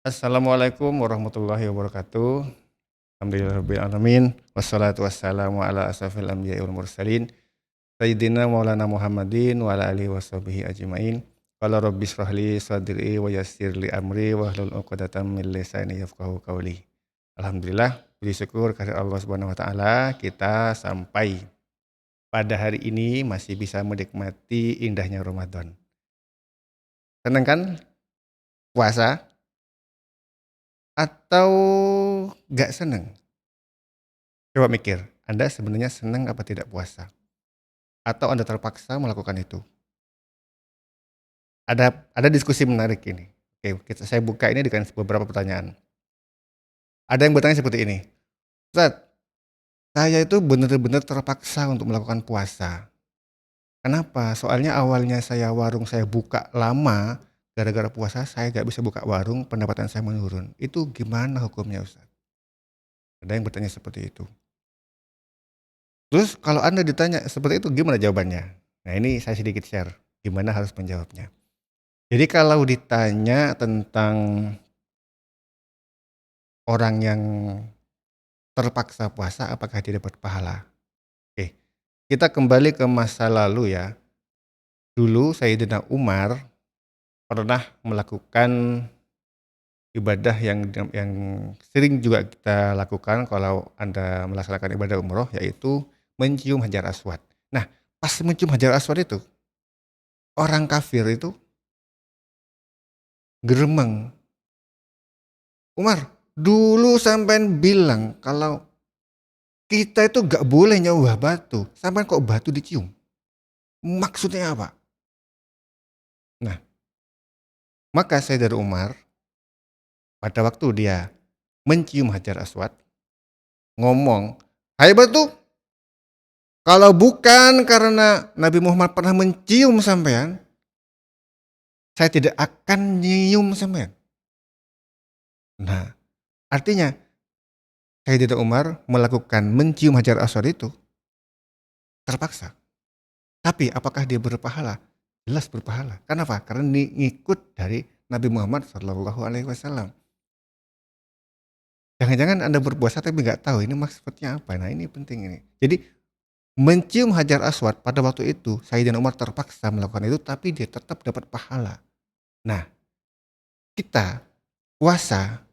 Assalamualaikum warahmatullahi wabarakatuh. Alhamdulillahirabbil alamin, wassalatu wassalamu ala asrofil anbiya'i wal mursalin, sayyidina maulana Muhammadin wa ala alihi washabihi ajmain. Qala rabbi shrah li sadri wa yassir li amri wahlul 'uqdatam min lisani yafqahu qawli. Alhamdulillah, puji syukur kehadirat Allah Subhanahu wa taala, kita sampai pada hari ini masih bisa menikmati indahnya Ramadan. Senang kan puasa atau nggak seneng? Coba mikir, Anda sebenarnya senang apa tidak puasa? Atau Anda terpaksa melakukan itu? Ada diskusi menarik ini. Oke, saya buka ini dengan beberapa pertanyaan. Ada yang bertanya seperti ini, "Ustaz, saya itu benar-benar terpaksa untuk melakukan puasa. Kenapa? Soalnya awalnya warung saya buka lama, gara-gara puasa saya nggak bisa buka warung, pendapatan saya menurun. Itu gimana hukumnya, Ustaz?" Ada yang bertanya seperti itu. Terus kalau Anda ditanya seperti itu gimana jawabannya? Nah, ini saya sedikit share, gimana harus menjawabnya. Jadi kalau ditanya tentang orang yang terpaksa puasa apakah dia dapat pahala? Oke, kita kembali ke masa lalu ya. Dulu Sayyidina Umar pernah melakukan ibadah yang sering juga kita lakukan kalau Anda melaksanakan ibadah umroh, yaitu mencium Hajar Aswad. Nah, pas mencium Hajar Aswad itu, orang kafir itu gremeng, "Umar, dulu sampean bilang kalau kita itu gak boleh nyembah batu, sampean kok batu dicium? Maksudnya apa?" Nah, maka Sayyidina Umar pada waktu dia mencium Hajar Aswad ngomong, "Hai batu, kalau bukan karena Nabi Muhammad pernah mencium sampean, saya tidak akan nyium sampean." Nah, artinya Sayyidina Umar melakukan mencium Hajar Aswad itu terpaksa. Tapi apakah dia berpahala? Jelas berpahala. Kenapa? Karena ngikut dari Nabi Muhammad SAW. Jangan-jangan Anda berpuasa tapi nggak tahu ini maksudnya apa. Nah, ini penting ini. Jadi mencium Hajar Aswad pada waktu itu Sayyidina Umar terpaksa melakukan itu tapi dia tetap dapat pahala. Nah, kita puasa,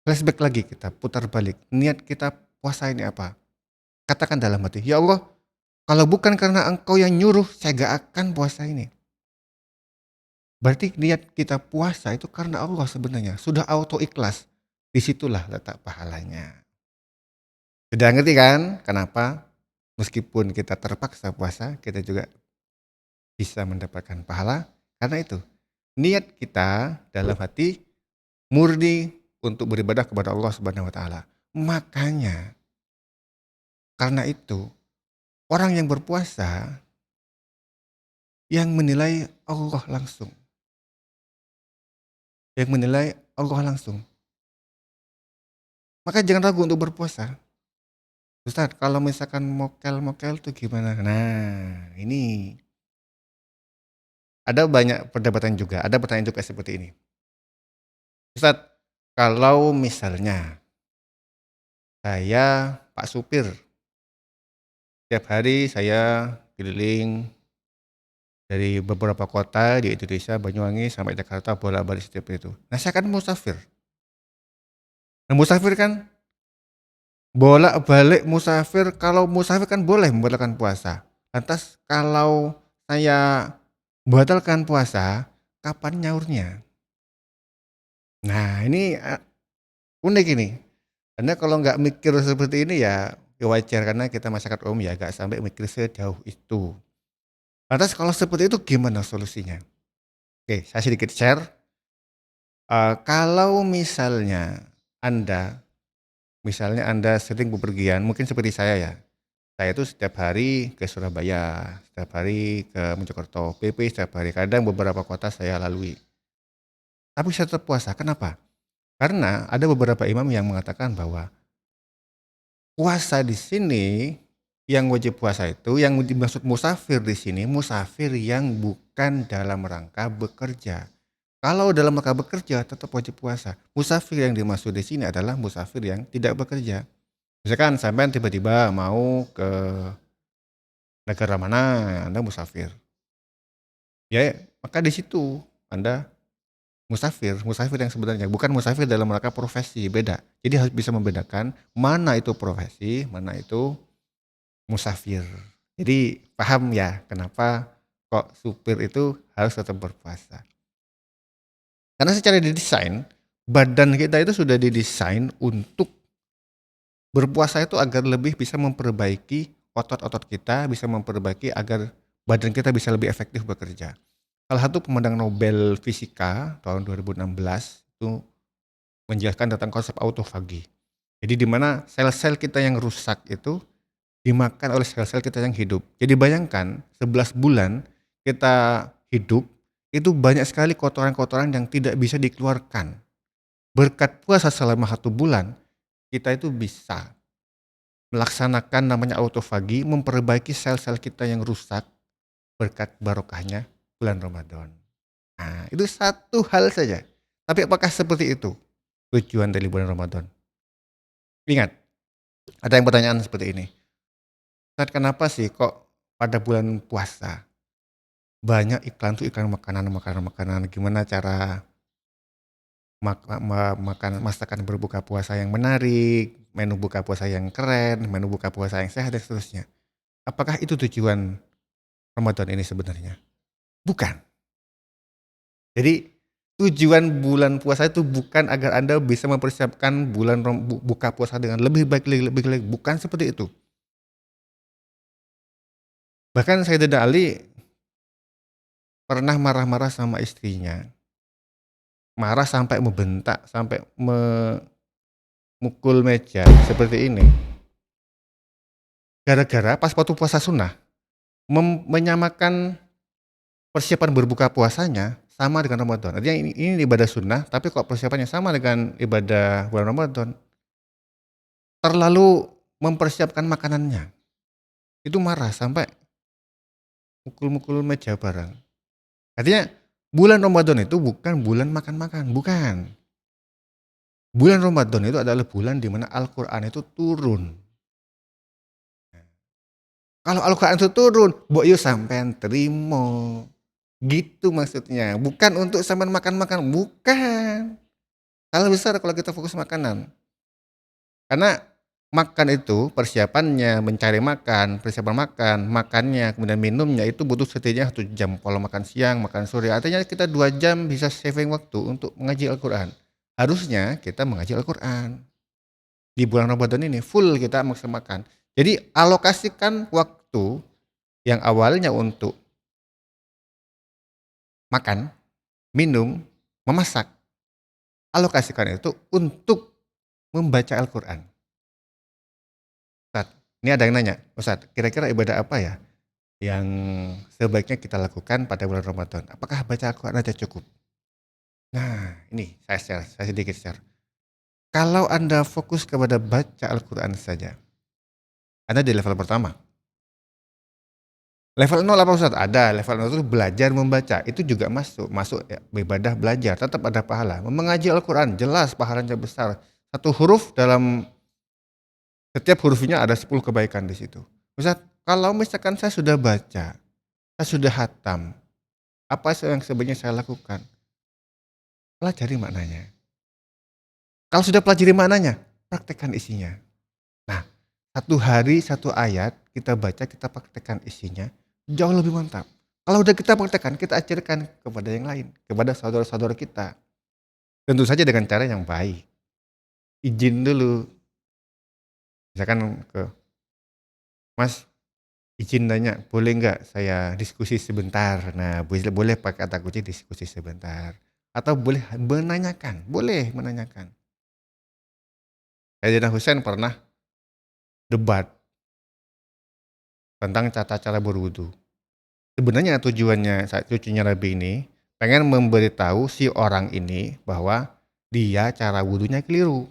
flashback lagi, kita putar balik. Niat kita puasa ini apa? Katakan dalam hati, "Ya Allah, kalau bukan karena Engkau yang nyuruh, saya gak akan puasa ini." Berarti niat kita puasa itu karena Allah sebenarnya. Sudah auto ikhlas. Disitulah letak pahalanya. Sudah ngerti kan kenapa meskipun kita terpaksa puasa, kita juga bisa mendapatkan pahala? Karena itu, niat kita dalam hati murni untuk beribadah kepada Allah Subhanahu wa taala. Makanya karena itu, orang yang berpuasa yang menilai Allah langsung. Yang menilai Allah langsung. Maka jangan ragu untuk berpuasa. Ustaz, kalau misalkan mokel-mokel tuh gimana? Nah, ini ada banyak perdebatan juga, ada pertanyaan juga seperti ini. Ustaz, kalau misalnya saya Pak supir, tiap hari saya keliling dari beberapa kota di Indonesia, Banyuwangi sampai Jakarta bolak-balik setiap itu. Nah, saya kan musafir. Nah, musafir kan bolak-balik musafir, kalau musafir kan boleh membatalkan puasa. Lantas kalau saya membatalkan puasa, kapan nyaurnya? Nah, ini unik ini. Anda kalau nggak mikir seperti ini ya wajar karena kita masyarakat umum ya nggak sampai mikir sejauh itu. Lantas kalau seperti itu gimana solusinya? Oke, saya sedikit share, kalau misalnya Anda sering bepergian mungkin seperti saya ya. Saya itu setiap hari ke Surabaya, setiap hari ke Mojokerto, PP setiap hari, kadang beberapa kota saya lalui. Tapi saya tetap puasa, kenapa? Karena ada beberapa imam yang mengatakan bahwa puasa di sini, yang wajib puasa itu, yang dimaksud musafir di sini, musafir yang bukan dalam rangka bekerja. Kalau dalam rangka bekerja tetap wajib puasa. Musafir yang dimaksud di sini adalah musafir yang tidak bekerja. Misalkan sampean tiba-tiba mau ke negara mana, Anda musafir. Ya, maka di situ Anda musafir, musafir yang sebenarnya, bukan musafir dalam rangka profesi, beda. Jadi harus bisa membedakan mana itu profesi, mana itu musafir. Jadi paham ya kenapa kok supir itu harus tetap berpuasa. Karena secara didesain, badan kita itu sudah didesain untuk berpuasa itu agar lebih bisa memperbaiki otot-otot kita, bisa memperbaiki agar badan kita bisa lebih efektif bekerja. Salah satu pemenang Nobel Fisika tahun 2016 itu menjelaskan tentang konsep autofagi. Jadi di mana sel-sel kita yang rusak itu dimakan oleh sel-sel kita yang hidup. Jadi bayangkan 11 bulan kita hidup itu banyak sekali kotoran-kotoran yang tidak bisa dikeluarkan. Berkat puasa selama 1 bulan kita itu bisa melaksanakan namanya autofagi, memperbaiki sel-sel kita yang rusak berkat barokahnya bulan Ramadan. Nah, itu satu hal saja. Tapi apakah seperti itu tujuan dari bulan Ramadan? Ingat, ada yang pertanyaan seperti ini. Ustaz, kenapa sih kok pada bulan puasa banyak iklan tuh iklan makanan, gimana cara makan masakan berbuka puasa yang menarik, menu buka puasa yang keren, menu buka puasa yang sehat dan seterusnya. Apakah itu tujuan Ramadan ini sebenarnya? Bukan. Jadi tujuan bulan puasa itu bukan agar Anda bisa mempersiapkan bulan buka puasa dengan lebih baik, bukan seperti itu. Bahkan Sayyidina Ali pernah marah-marah sama istrinya. Marah sampai membentak, sampai memukul meja seperti ini. Gara-gara pas waktu puasa sunnah, menyamakan persiapan berbuka puasanya sama dengan Ramadan. Artinya ini ibadah sunnah, tapi kok persiapannya sama dengan ibadah bulan Ramadan. Terlalu mempersiapkan makanannya. Itu marah sampai mukul-mukul meja barang. Artinya bulan Ramadan itu bukan bulan makan-makan, bukan. Bulan Ramadan itu adalah bulan di mana Al-Quran itu turun. Kalau Al-Quran itu turun, mbok yo sampean terima. Gitu maksudnya. Bukan untuk sampean makan-makan, bukan. Salah besar kalau kita fokus makanan. Karena makan itu persiapannya, mencari makan, persiapan makan, makannya, kemudian minumnya itu butuh setidaknya 1 jam. Kalau makan siang, makan sore, artinya kita 2 jam bisa saving waktu untuk mengaji Al-Quran. Harusnya kita mengaji Al-Quran. Di bulan Ramadan ini full kita maksimalkan. Jadi alokasikan waktu yang awalnya untuk makan, minum, memasak. Alokasikan itu untuk membaca Al-Quran. Ustaz, ini ada yang nanya, Ustaz, kira-kira ibadah apa ya yang sebaiknya kita lakukan pada bulan Ramadan? Apakah baca Al-Quran aja cukup? Nah, ini saya sedikit share. Kalau Anda fokus kepada baca Al-Quran saja, Anda di level pertama. Level 0 apa Ustaz? Ada, level 0 itu belajar membaca, itu juga masuk ya, ibadah belajar, tetap ada pahala. Mengaji Al-Quran, jelas pahalanya besar. Satu huruf dalam setiap hurufnya ada 10 kebaikan di situ. Ustaz, kalau misalkan saya sudah baca, saya sudah hatam, apa yang sebenarnya saya lakukan? Pelajari maknanya. Kalau sudah pelajari maknanya, praktekkan isinya. Nah, 1 hari 1 ayat kita baca, kita praktekkan isinya, jauh lebih mantap. Kalau udah kita praktekkan, kita ajarkan kepada yang lain, kepada saudara-saudara kita. Tentu saja dengan cara yang baik. Izin dulu. Misalkan ke Mas, izin nanya, boleh nggak saya diskusi sebentar? Nah, boleh pakai kata kunci diskusi sebentar. Atau boleh menanyakan, boleh menanyakan. Sayyidina Husain pernah debat tentang tata cara berwudu. Sebenarnya cucunya Nabi ini pengen memberitahu si orang ini bahwa dia cara wudunya keliru.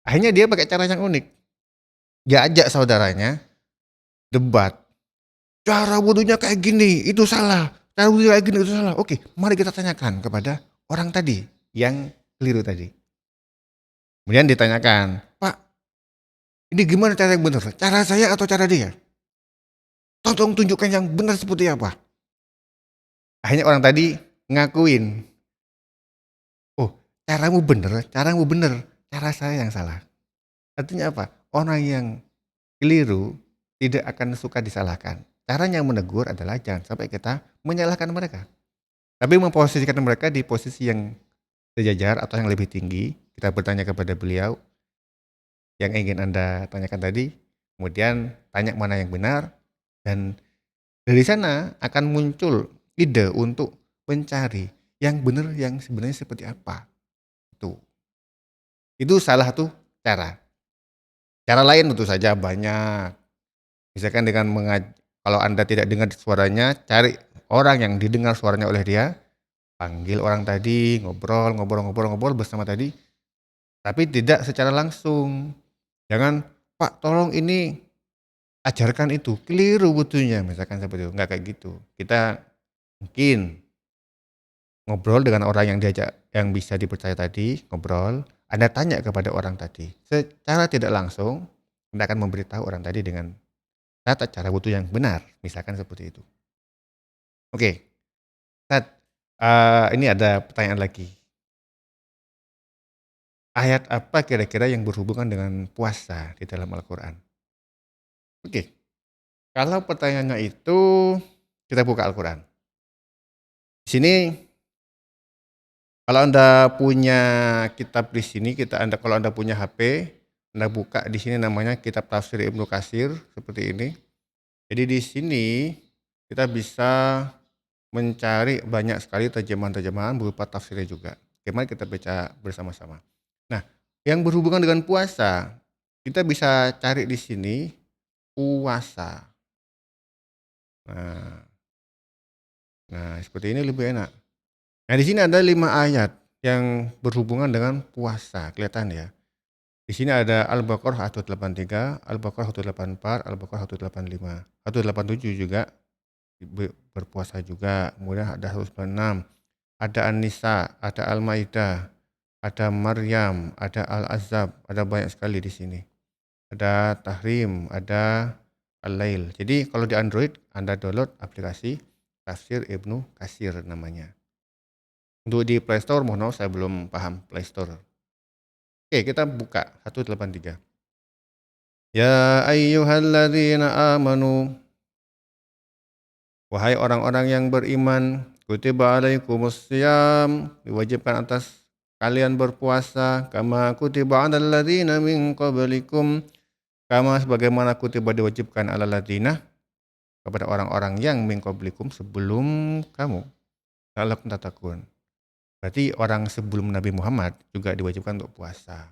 Akhirnya dia pakai cara yang unik. Dia ajak saudaranya debat. Cara wudunya kayak gini, itu salah. cara wudhu kayak gini itu salah. Oke, mari kita tanyakan kepada orang tadi yang keliru tadi. Kemudian ditanyakan, Pak, ini gimana cara yang benar? Cara saya atau cara dia? Tolong tunjukkan yang benar seperti apa. Akhirnya orang tadi ngakuin, oh caramu benar, cara saya yang salah. Artinya apa? Orang yang keliru tidak akan suka disalahkan. Caranya menegur adalah jangan sampai kita menyalahkan mereka. Tapi memposisikan mereka di posisi yang sejajar atau yang lebih tinggi. Kita bertanya kepada beliau yang ingin Anda tanyakan tadi. Kemudian tanya mana yang benar. Dan dari sana akan muncul ide untuk mencari yang benar yang sebenarnya seperti apa. Itu salah satu cara. Cara lain tentu saja banyak. Misalkan dengan kalau Anda tidak dengar suaranya, cari orang yang didengar suaranya oleh dia, panggil orang tadi, ngobrol bersama tadi, tapi tidak secara langsung. Jangan, Pak tolong ini ajarkan itu, keliru butuhnya, misalkan seperti itu. Enggak kayak gitu. Kita mungkin ngobrol dengan orang yang diajak, yang bisa dipercaya tadi, ngobrol, Anda tanya kepada orang tadi. Secara tidak langsung, Anda akan memberitahu orang tadi dengan tata cara wudhu yang benar, misalkan seperti itu. Oke, Tat, ini ada pertanyaan lagi. Ayat apa kira-kira yang berhubungan dengan puasa di dalam Al-Quran? Oke, kalau pertanyaannya itu kita buka Al-Quran. Di sini kalau Anda punya kitab di sini, kalau Anda punya HP, Anda buka di sini namanya kitab tafsir Ibnu Katsir seperti ini. Jadi di sini kita bisa mencari banyak sekali terjemahan-terjemahan berupa tafsirnya juga. Mari kita baca bersama-sama. Nah, yang berhubungan dengan puasa, kita bisa cari di sini puasa. Nah, seperti ini lebih enak. Nah, di sini ada 5 ayat yang berhubungan dengan puasa, kelihatan ya. Di sini ada Al-Baqarah 183, Al-Baqarah 184, Al-Baqarah 185, 187 juga berpuasa juga. Kemudian ada 196, ada An-Nisa, ada Al-Maidah, ada Maryam, ada Al-Ahzab, ada banyak sekali di sini. Ada Tahrim, ada Al-Lail. Jadi kalau di Android Anda download aplikasi Tafsir Ibnu Katsir namanya. Untuk di Play Store mohon maaf saya belum paham Play Store. Oke, kita buka 183. Ya ayyuhalladzina amanu, wahai orang-orang yang beriman, kutiba alaikumus syiyam, diwajibkan atas kalian berpuasa, kama kutiba alal ladzina min qablikum, kama sebagaimana kutiba diwajibkan alal ladzina kepada orang-orang yang min qablikum sebelum kamu. La'allakum tattaqun. Berarti orang sebelum Nabi Muhammad juga diwajibkan untuk puasa.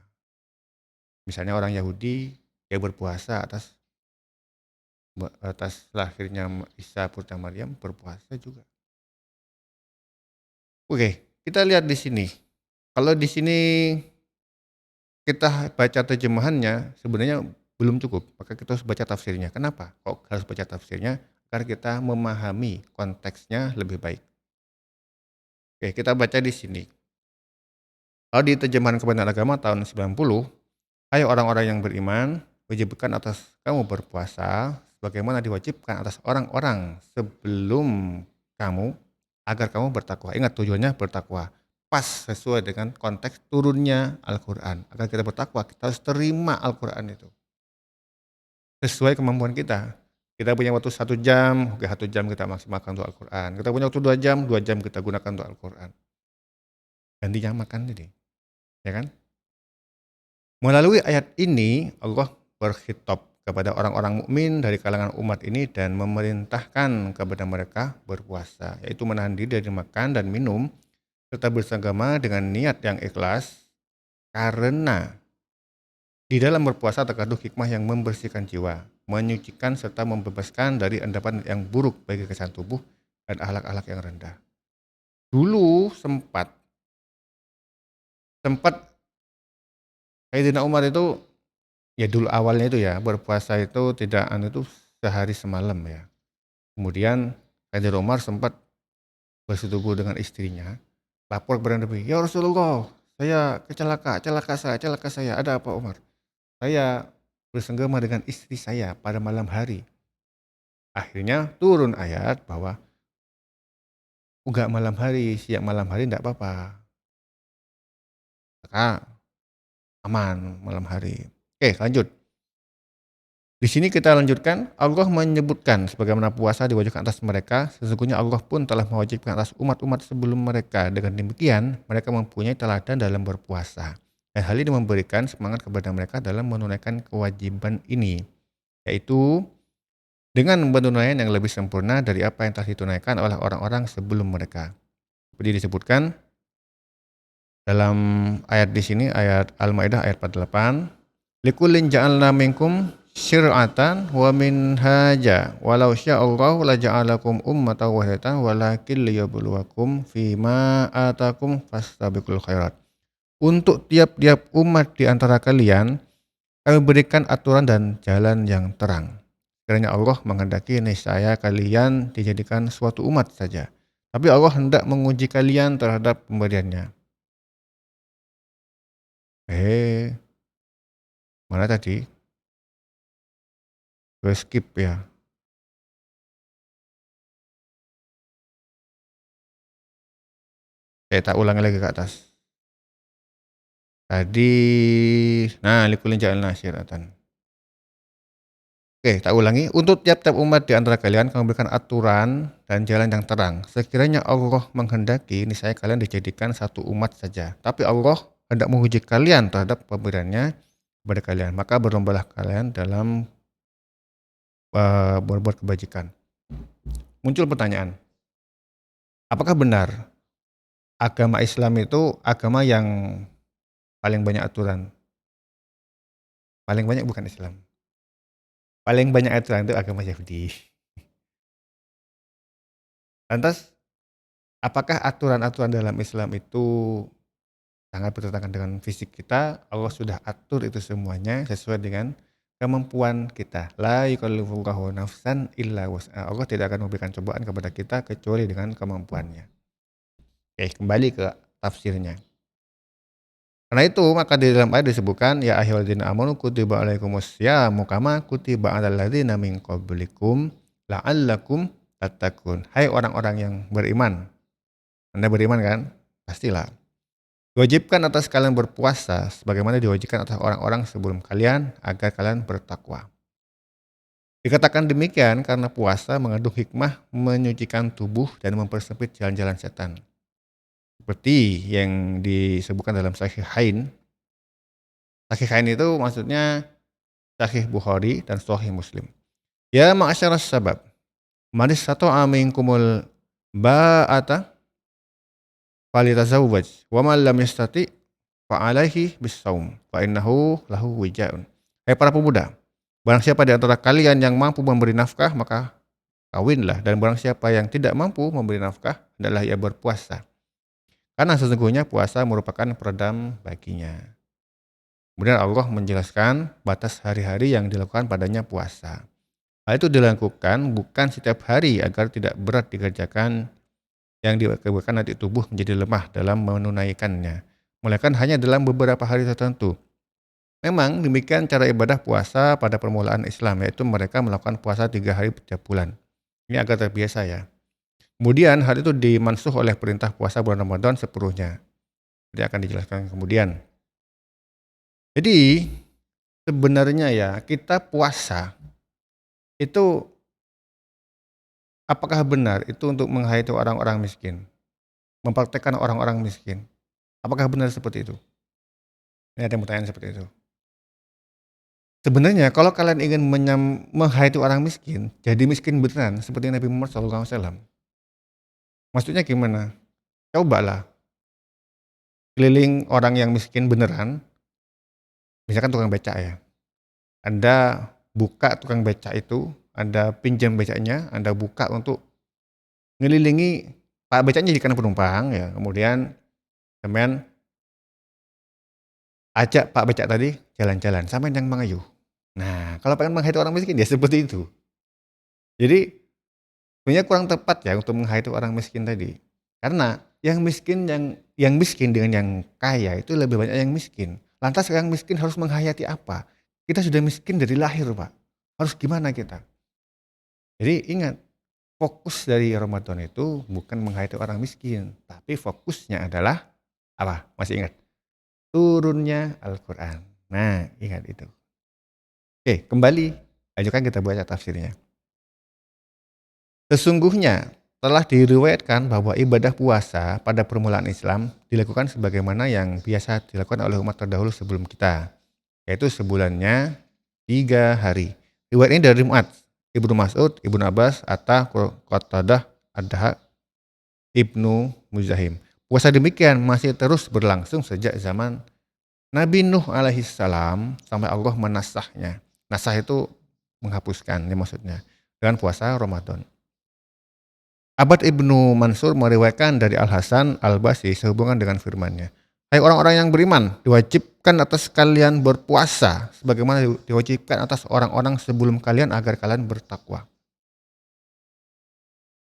Misalnya orang Yahudi dia berpuasa atas lahirnya Isa putra Maryam, berpuasa juga. Oke, kita lihat di sini. Kalau di sini kita baca terjemahannya sebenarnya belum cukup, maka kita harus baca tafsirnya. Kenapa? Kok harus baca tafsirnya? Agar kita memahami konteksnya lebih baik. Oke, kita baca di sini. Kalau di terjemahan Kebenaran Agama tahun 90, hai orang-orang yang beriman, wajibkan atas kamu berpuasa sebagaimana diwajibkan atas orang-orang sebelum kamu agar kamu bertakwa. Ingat tujuannya bertakwa. Pas sesuai dengan konteks turunnya Al-Quran. Agar kita bertakwa, kita harus terima Al-Quran itu. Sesuai kemampuan kita. Kita punya waktu 1 jam, oke 1 jam kita maksimalkan untuk Al-Quran. Kita punya waktu 2 jam kita gunakan untuk Al-Quran. Gantinya makan jadi. Ya kan? Melalui ayat ini Allah berkhitab kepada orang-orang mukmin dari kalangan umat ini dan memerintahkan kepada mereka berpuasa, yaitu menahan diri dari makan dan minum serta bersagama dengan niat yang ikhlas, karena di dalam berpuasa terkandung hikmah yang membersihkan jiwa, menyucikan serta membebaskan dari endapan yang buruk bagi kesehatan tubuh dan akhlak-akhlak yang rendah. Dulu sempat Sayyidina Umar itu, ya dulu awalnya itu ya berpuasa itu tidak itu sehari semalam ya. Kemudian Sayyidina Umar sempat bersetubuh dengan istrinya, lapor kepada Nabi, "Ya Rasulullah, saya celaka saya. Ada apa Umar? Saya bersenggama dengan istri saya pada malam hari." Akhirnya turun ayat bahwa enggak malam hari, siang malam hari enggak apa-apa. Maka aman malam hari. Oke, lanjut. Di sini kita lanjutkan, Allah menyebutkan sebagaimana puasa diwajibkan atas mereka, sesungguhnya Allah pun telah mewajibkan atas umat-umat sebelum mereka. Dengan demikian, mereka mempunyai teladan dalam berpuasa. Dan hal ini memberikan semangat kepada mereka dalam menunaikan kewajiban ini, yaitu dengan penunaian yang lebih sempurna dari apa yang telah ditunaikan oleh orang-orang sebelum mereka. Seperti disebutkan dalam ayat di sini, ayat Al-Maidah ayat 48, "Likullin ja'alna minkum syir'atan wa minhaja walau sya'allahu laja'alakum ummatan wahidatan walakin liyabluwakum fima atakum fastabiqul khairat." Untuk tiap-tiap umat di antara kalian, kami berikan aturan dan jalan yang terang. Kiranya Allah menghendaki niscaya kalian dijadikan suatu umat saja. Tapi Allah hendak menguji kalian terhadap pemberiannya. Mana tadi? Gue skip ya. Tak ulangi lagi ke atas. Tadi, nah likulin ja'alna syir'atan. Oke, tak ulangi. Untuk tiap-tiap umat di antara kalian, kami berikan aturan dan jalan yang terang. Sekiranya Allah menghendaki, niscaya kalian dijadikan satu umat saja. Tapi Allah hendak menguji kalian terhadap pemberiannya kepada kalian. Maka berlombalah kalian dalam berbuat kebajikan. Muncul pertanyaan, apakah benar agama Islam itu agama yang paling banyak aturan? Paling banyak bukan Islam. Paling banyak aturan itu agama Yahudi. Lantas, apakah aturan-aturan dalam Islam itu sangat bertentangan dengan fisik kita? Allah sudah atur itu semuanya sesuai dengan kemampuan kita. La yukallifullahu nafsan illa wus'aha. Allah tidak akan memberikan cobaan kepada kita kecuali dengan kemampuannya. Oke, kembali ke tafsirnya. Karena itu maka di dalam ayat disebutkan, ya ayyuhalladzina amanu kutiba alaikumusyamu kama kutiba alal ladzina min qablikum la'allakum tattaqun. Hai orang-orang yang beriman. Anda beriman kan? Pastilah. Diwajibkan atas kalian berpuasa sebagaimana diwajibkan atas orang-orang sebelum kalian agar kalian bertakwa. Dikatakan demikian karena puasa mengandung hikmah menyucikan tubuh dan mempersempit jalan-jalan setan. Seperti yang disebutkan dalam Sahihain. Sahihain itu maksudnya Sahih Bukhari dan Sahih Muslim. Ya ma'asyaras sabab, man istata'a minkumul ba'ata falyatazawwaj wa man lam yastati' fa 'alaihi bis-shaum fa innahu lahu wijaun. Hai para pemuda, barang siapa di antara kalian yang mampu memberi nafkah maka kawinlah, dan barang siapa yang tidak mampu memberi nafkah hendaklah ia berpuasa. Karena sesungguhnya puasa merupakan peredam baginya. Kemudian Allah menjelaskan batas hari-hari yang dilakukan padanya puasa. Hal itu dilakukan bukan setiap hari agar tidak berat dikerjakan, yang diakibatkan nanti tubuh menjadi lemah dalam menunaikannya, melainkan hanya dalam beberapa hari tertentu. Memang demikian cara ibadah puasa pada permulaan Islam, yaitu mereka melakukan puasa 3 hari setiap bulan. Ini agar terbiasa ya. Kemudian hal itu dimansuh oleh perintah puasa bulan Ramadan sepenuhnya. Jadi akan dijelaskan kemudian. Jadi sebenarnya ya kita puasa itu apakah benar itu untuk menghayati orang-orang miskin? Mempraktekkan orang-orang miskin. Apakah benar seperti itu? Ini ada yang bertanya seperti itu. Sebenarnya kalau kalian ingin menghayati orang miskin, jadi miskin beneran seperti Nabi Muhammad SAW. Maksudnya gimana? Cobalah keliling orang yang miskin beneran, misalkan tukang becak ya. Anda buka tukang becak itu, Anda pinjam becaknya, Anda buka untuk ngelilingi Pak becaknya jadikan penumpang ya. Kemudian sampean ajak Pak becak tadi jalan-jalan sampai yang mengayuh. Nah, kalau pengen menghayati orang miskin ya seperti itu. Jadi sebenarnya kurang tepat ya untuk menghayati orang miskin tadi. Karena yang miskin dengan yang kaya itu lebih banyak yang miskin. Lantas yang miskin harus menghayati apa? Kita sudah miskin dari lahir, Pak. Harus gimana kita? Jadi ingat, fokus dari Ramadan itu bukan menghayati orang miskin, tapi fokusnya adalah apa? Masih ingat? Turunnya Al-Quran. Nah, ingat itu. Oke, kembali. Ajukan kita baca tafsirnya. Sesungguhnya telah diriwayatkan bahwa ibadah puasa pada permulaan Islam dilakukan sebagaimana yang biasa dilakukan oleh umat terdahulu sebelum kita, yaitu sebulannya 3 hari. Riwayat ini dari Mu'adz, Ibnu Mas'ud, Ibnu Abbas, Atta, Qatadah, Adha, Ibnu Muzahim. Puasa demikian masih terus berlangsung sejak zaman Nabi Nuh alaihi salam sampai Allah menasahnya. Nasah itu menghapuskan, ini maksudnya, dengan puasa Ramadan. Abad Ibnu Mansur meriwayatkan dari Al-Hasan Al-Basri sehubungan dengan firman-Nya. Hai orang-orang yang beriman, diwajibkan atas kalian berpuasa sebagaimana diwajibkan atas orang-orang sebelum kalian agar kalian bertakwa.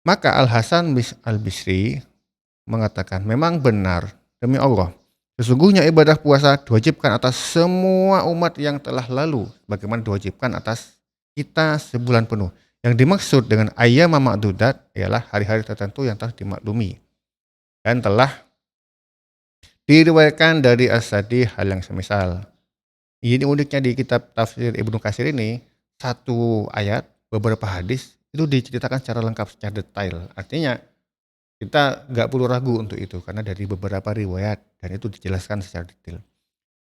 Maka Al-Hasan Al-Bisri mengatakan, memang benar demi Allah, sesungguhnya ibadah puasa diwajibkan atas semua umat yang telah lalu bagaimana diwajibkan atas kita sebulan penuh. Yang dimaksud dengan ayyam ma'dudat ialah hari-hari tertentu yang telah dimaklumi dan telah diriwayatkan dari As-Sadi hal yang semisal. Ini uniknya di kitab tafsir Ibnu Katsir ini, satu ayat, beberapa hadis itu diceritakan secara lengkap, secara detail. Artinya kita nggak perlu ragu untuk itu karena dari beberapa riwayat dan itu dijelaskan secara detail.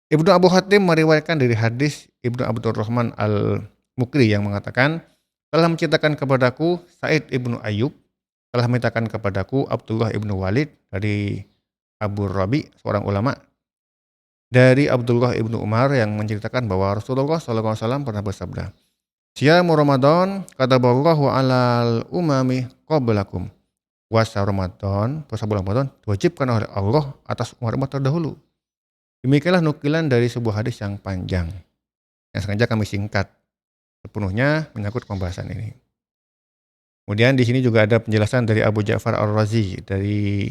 Ibnu Abu Hatim meriwayatkan dari hadis Ibnu Abdurrahman Al-Mukri yang mengatakan, telah menceritakan kepadaku Sa'id ibnu Ayyub, telah menceritakan kepadaku Abdullah ibnu Walid dari Abu Rabi, seorang ulama, dari Abdullah ibnu Umar yang menceritakan bahwa Rasulullah SAW pernah bersabda, Syamu Ramadan kataballahu alal umami qablakum. Puasa Ramadan, puasa bulan Ramadan diwajibkan oleh Allah atas umat-umat terdahulu. Demikianlah nukilan dari sebuah hadis yang panjang yang sengaja kami singkat sepenuhnya menyangkut pembahasan ini. Kemudian di sini juga ada penjelasan dari Abu Ja'far Ar-Razi dari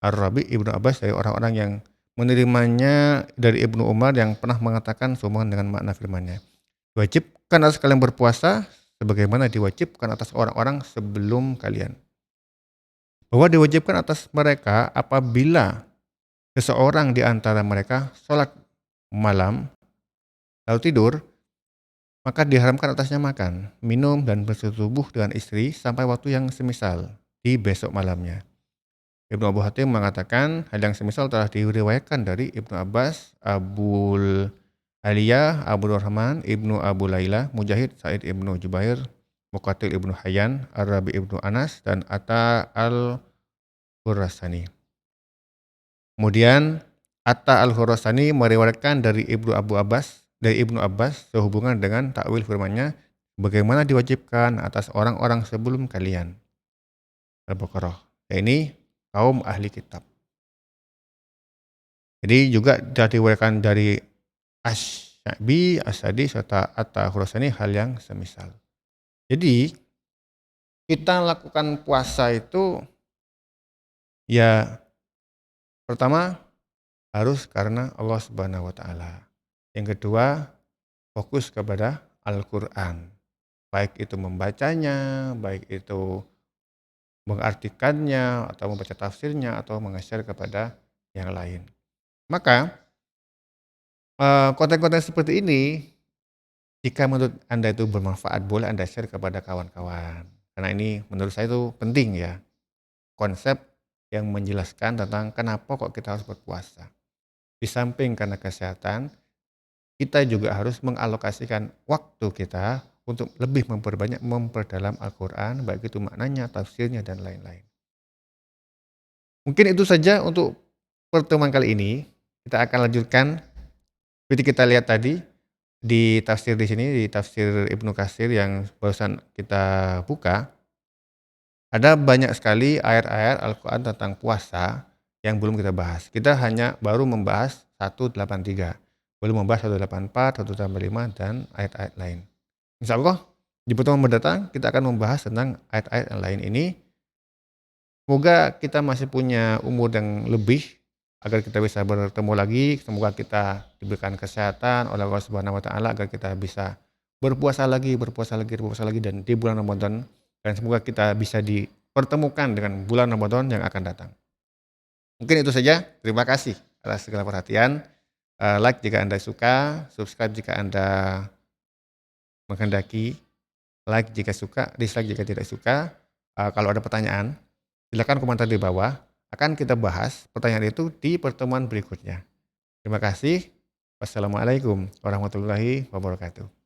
Ar-Rabi Ibnu Abbas, dari orang-orang yang menerimanya dari Ibnu Umar yang pernah mengatakan sehubungan dengan makna firman-Nya. Wajibkan atas kalian berpuasa sebagaimana diwajibkan atas orang-orang sebelum kalian. Bahwa diwajibkan atas mereka apabila seseorang di antara mereka sholat malam lalu tidur, maka diharamkan atasnya makan, minum, dan bersetubuh dengan istri sampai waktu yang semisal di besok malamnya. Ibnu Abu Hatim mengatakan hal yang semisal telah diriwayatkan dari Ibnu Abbas, Abul Aliyah, Abu Rahman, Ibnu Abu Laila, Mujahid, Sa'id Ibnu Jubair, Muqatil Ibnu Hayyan, Ar-Rabi Ibnu Anas, dan Atta Al-Khurasani. Kemudian Atta Al-Khurasani meriwayatkan dari Ibnu Abbas sehubungan dengan takwil firman-Nya, bagaimana diwajibkan atas orang-orang sebelum kalian. Al-Baqarah. Ini kaum ahli kitab. Jadi juga diriwayatkan dari Asy-Sya'bi, As-Sadi, serta Atta Khurasani hal yang semisal. Jadi kita lakukan puasa itu ya pertama harus karena Allah Subhanahu wa taala. Yang kedua, fokus kepada Al-Qur'an. Baik itu membacanya, baik itu mengartikannya atau membaca tafsirnya atau meng-share kepada yang lain. Maka konten-konten seperti ini jika menurut Anda itu bermanfaat, boleh Anda share kepada kawan-kawan. Karena ini menurut saya itu penting ya. Konsep yang menjelaskan tentang kenapa kok kita harus berpuasa. Di samping karena kesehatan, kita juga harus mengalokasikan waktu kita untuk lebih memperdalam Al-Quran, baik itu maknanya, tafsirnya, dan lain-lain. Mungkin itu saja untuk pertemuan kali ini. Kita akan lanjutkan seperti kita lihat tadi di tafsir di sini, di tafsir Ibnu Katsir yang barusan kita buka. Ada banyak sekali ayat-ayat Al-Quran tentang puasa yang belum kita bahas. Kita hanya baru membahas 183. Belum membahas 184, 185, dan ayat-ayat lain. Insya Allah di pertemuan mendatang kita akan membahas tentang ayat-ayat yang lain ini. Semoga kita masih punya umur yang lebih, agar kita bisa bertemu lagi, semoga kita diberikan kesehatan oleh Allah Subhanahu wa taala agar kita bisa berpuasa lagi berpuasa lagi berpuasa lagi dan di bulan Ramadan, dan semoga kita bisa dipertemukan dengan bulan Ramadan yang akan datang. Mungkin itu saja, terima kasih atas segala perhatian, like jika Anda suka, subscribe jika Anda menghendaki, like jika suka, dislike jika tidak suka. Kalau ada pertanyaan, silakan komentar di bawah, akan kita bahas pertanyaan itu di pertemuan berikutnya. Terima kasih. Wassalamualaikum warahmatullahi wabarakatuh.